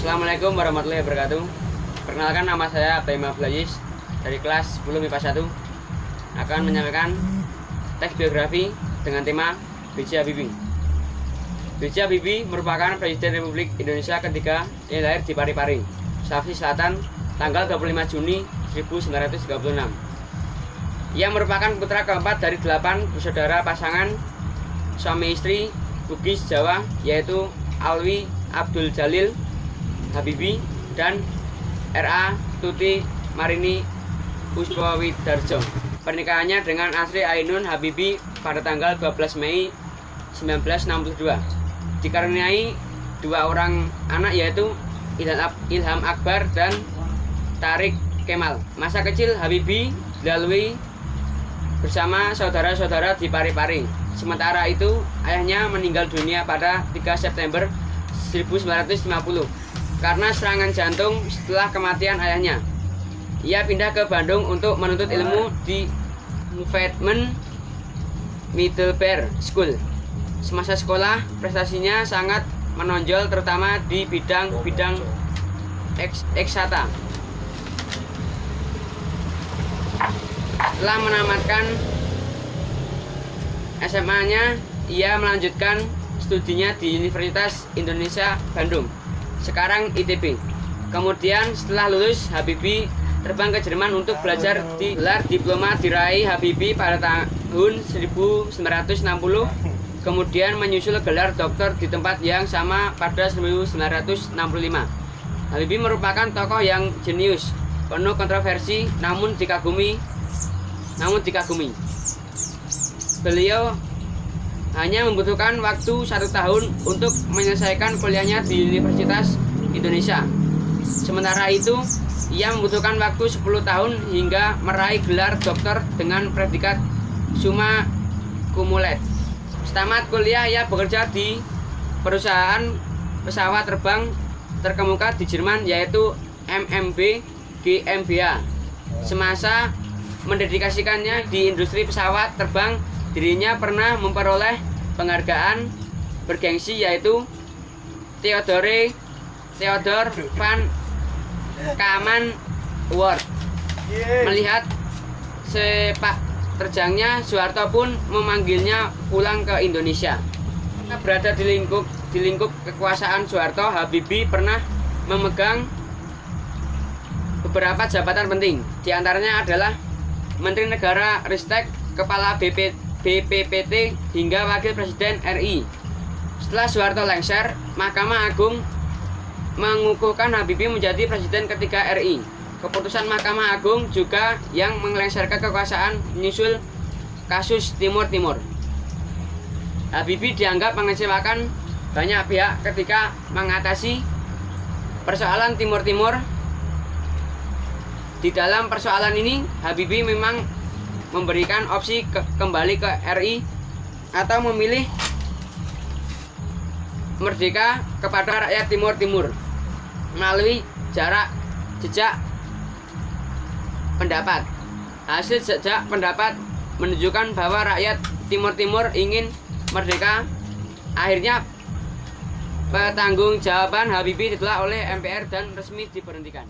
Assalamualaikum warahmatullahi wabarakatuh. Perkenalkan, nama saya Abdul Blajis dari kelas 10 MIPA 1 akan menyampaikan teks biografi dengan tema B.J. Habibie. B.J. Habibie merupakan Presiden Republik Indonesia ketiga yang lahir di Parepare, Sulawesi Selatan tanggal 25 Juni 1936. Ia merupakan putra keempat dari 8 bersaudara pasangan suami istri Bugis Jawa, yaitu Alwi Abdul Jalil Habibie dan R.A. Tuti Marini Puspawidarjo. Pernikahannya dengan Asri Ainun Habibie pada tanggal 12 Mei 1962. Dikaruniai 2 orang anak, yaitu Ilham Akbar dan Tarik Kemal. Masa kecil Habibie dilalui bersama saudara-saudara di Parepare. Sementara itu, ayahnya meninggal dunia pada 3 September 1950 karena serangan jantung. Setelah kematian ayahnya, ia pindah ke Bandung untuk menuntut ilmu di Movement Middelbaar School. Semasa sekolah, prestasinya sangat menonjol, terutama di bidang eksata. Setelah menamatkan SMA-nya, ia melanjutkan studinya di Universitas Indonesia Bandung, sekarang ITB. Kemudian setelah lulus, Habibie terbang ke Jerman untuk belajar. Di gelar diploma diraih Habibie pada tahun 1960, kemudian menyusul gelar doktor di tempat yang sama pada 1965. Habibie merupakan tokoh yang jenius, penuh kontroversi, namun dikagumi. Beliau hanya membutuhkan waktu 1 tahun untuk menyelesaikan kuliahnya di Universitas Indonesia. Sementara itu, ia membutuhkan waktu 10 tahun hingga meraih gelar doktor dengan predikat summa cum laude. Setelah kuliah, ia bekerja di perusahaan pesawat terbang terkemuka di Jerman, yaitu MMB GmbH. Semasa mendedikasikannya di industri pesawat terbang, dirinya pernah memperoleh penghargaan bergengsi, yaitu Theodore van Karaman Award. Melihat sepak terjangnya, Soeharto pun memanggilnya pulang ke Indonesia. Berada di lingkup kekuasaan Soeharto, Habibie pernah memegang beberapa jabatan penting. Di antaranya adalah Menteri Negara Ristek, Kepala BPPT, hingga Wakil Presiden RI. Setelah Soeharto lengser, Mahkamah Agung mengukuhkan Habibie menjadi Presiden ketiga RI. Keputusan Mahkamah Agung juga yang melengsarkan kekuasaan menyusul kasus Timur Timur. Habibie dianggap mengecewakan banyak pihak ketika mengatasi persoalan Timur Timur. Di dalam persoalan ini, Habibie memang memberikan opsi kembali ke RI atau memilih merdeka kepada rakyat Timur Timur melalui jejak pendapat. Hasil jejak pendapat menunjukkan bahwa rakyat Timur Timur ingin merdeka. Akhirnya, pertanggungjawaban Habibie ditolak oleh MPR dan resmi diberhentikan.